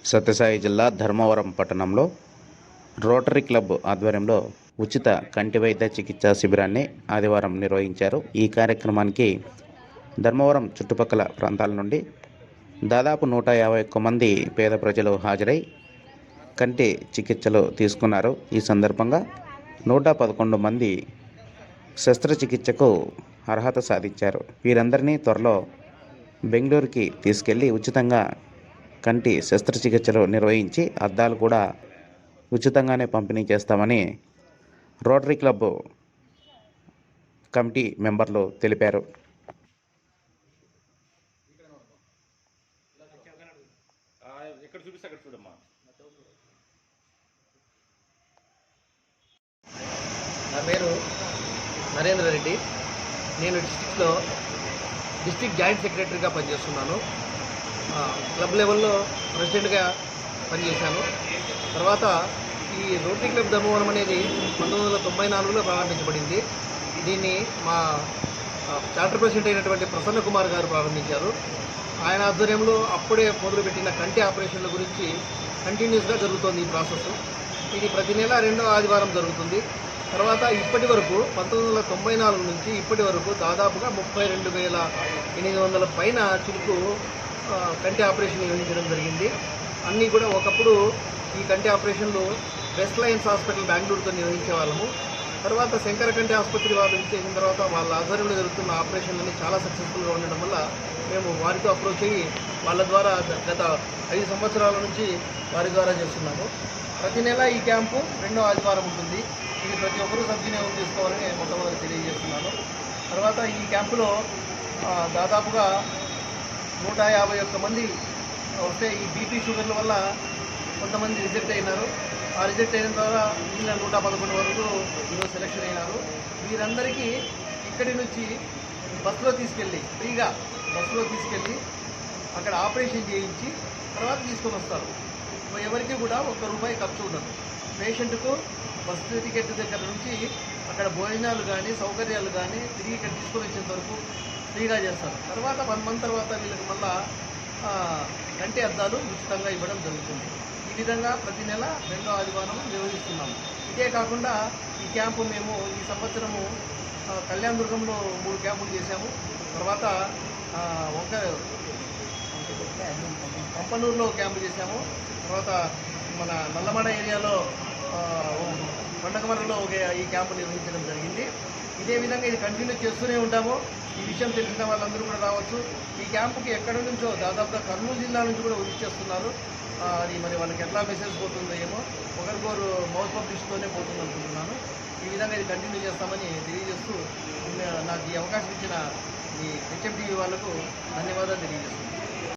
సత్యసాయి జిల్లా ధర్మవరం పట్టణంలో rotary club ఆధ్వర్యంలో ఉచిత కంటి వైద్య చికిత్సా శిబిరాన్ని ఆదివారం నిర్వహించారు. ఈ కార్యక్రమానికి ధర్మవరం చుట్టుపక్కల ప్రాంతాల నుండి దాదాపు 151 మంది పేద ప్రజలు హాజరై కంటి చికిత్సలు తీసుకున్నారు. ఈ సందర్భంగా 111 మంది శస్త్రచికిత్సకు అర్హత సాధించారు. వీరందరినీ త్వరలో బెంగళూరుకి తీసుకెళ్లి ఉచితంగా కంటి శస్త్రచికిత్సలు నిర్వహించి అద్దాలు కూడా ఉచితంగానే పంపిణీ చేస్తామని రోటరీ క్లబ్ కమిటీ మెంబర్లు తెలిపారు. నా పేరు నరేంద్ర రెడ్డి. నేను డిస్ట్రిక్ట్ జాయింట్ సెక్రటరీగా పనిచేస్తున్నాను. క్లబ్ లెవెల్లో ప్రెసిడెంట్గా పనిచేశాను. తర్వాత ఈ రోటరీ క్లబ్ ధర్మవరం అనేది 1994లో ప్రారంభించబడింది. దీన్ని మా చార్టర్ ప్రెసిడెంట్ అయినటువంటి ప్రసన్న కుమార్ గారు ప్రారంభించారు. ఆయన ఆధ్వర్యంలో అప్పుడే మొదలుపెట్టిన కంటి ఆపరేషన్ల గురించి కంటిన్యూస్గా జరుగుతోంది ఈ ప్రాసెస్. ఇది ప్రతి నెల 2వ ఆదివారం జరుగుతుంది. తర్వాత ఇప్పటి వరకు 1994 నుంచి ఇప్పటి వరకు దాదాపుగా 32,800 పైన చురుకు కంటి ఆపరేషన్ నిర్వహించడం జరిగింది. అన్నీ కూడా ఒకప్పుడు ఈ కంటి ఆపరేషన్లు వెస్ట్ లయన్స్ హాస్పిటల్ బెంగళూరుతో నిర్వహించే వాళ్ళము. తర్వాత శంకర కంటి ఆసుపత్రి వాళ్ళు చేసిన తర్వాత వాళ్ళ ఆధ్వర్యంలో జరుగుతున్న ఆపరేషన్లన్నీ చాలా సక్సెస్ఫుల్గా ఉండడం వల్ల మేము వారితో అప్రోచ్ అయ్యి వాళ్ళ ద్వారా గత 5 సంవత్సరాల నుంచి వారి ద్వారా చేస్తున్నాము. ప్రతి నెల ఈ క్యాంపు 2వ ఆదివారం ఉంటుంది. ఇది ప్రతి ఒక్కరూ సద్వినియోగం చేసుకోవాలని నేను మొట్టమొదటి తెలియజేస్తున్నాను. తర్వాత ఈ క్యాంపులో దాదాపుగా 151 మంది వస్తే ఈ బీపీ షుగర్ల వల్ల కొంతమంది రిజెక్ట్ అయినారు. ఆ రిజెక్ట్ అయిన ద్వారా మిగిలిన 111 వరకు ఈరోజు సెలెక్షన్ అయినారు. వీరందరికీ ఇక్కడి నుంచి బస్సులో తీసుకెళ్ళి ఫ్రీగా బస్సులో తీసుకెళ్ళి అక్కడ ఆపరేషన్ చేయించి తర్వాత తీసుకొని వస్తారు. ఎవరికి కూడా ₹1 ఖర్చు ఉండదు. పేషెంట్కు బస్సు టికెట్ దగ్గర నుంచి అక్కడ భోజనాలు కానీ సౌకర్యాలు కానీ తిరిగి ఇక్కడ తీసుకొని వచ్చేంత వరకు ఫ్రీగా చేస్తారు. తర్వాత 1 మంత్ తర్వాత వీళ్ళకి మళ్ళా కంటి అద్దాలు ఉచితంగా ఇవ్వడం జరుగుతుంది. ఈ విధంగా ప్రతి నెల 2వ ఆదివారం నిర్వహిస్తున్నాము. ఇదే కాకుండా ఈ క్యాంపు మేము ఈ సంవత్సరము కళ్యాణదుర్గంలో 3 క్యాంపులు చేశాము. తర్వాత పంపనూరులో క్యాంపు చేశాము. తర్వాత మన నల్లమడ ఏరియాలో పండగమరలో ఈ క్యాంపు నిర్వహించడం జరిగింది. ఇదే విధంగా ఇది కంటిన్యూ చేస్తూనే ఉంటాము. ఈ విషయం తెలిసిన వాళ్ళందరూ కూడా రావచ్చు. ఈ క్యాంపుకి ఎక్కడి నుంచో దాదాపుగా కర్నూలు జిల్లా నుంచి కూడా వచ్చేస్తున్నారు. అది మరి వాళ్ళకి ఎట్లా మెసేజ్ పోతుందో ఏమో, ఒకరికొరు మౌత్ పబ్లిష్తోనే పోతుంది అనుకుంటున్నాను. ఈ విధంగా ఇది కంటిన్యూ చేస్తామని తెలియజేస్తూ నాకు ఈ అవకాశం ఇచ్చిన ఈ హెచ్ఎం టీవీ వాళ్ళకు ధన్యవాదాలు తెలియజేస్తున్నాను.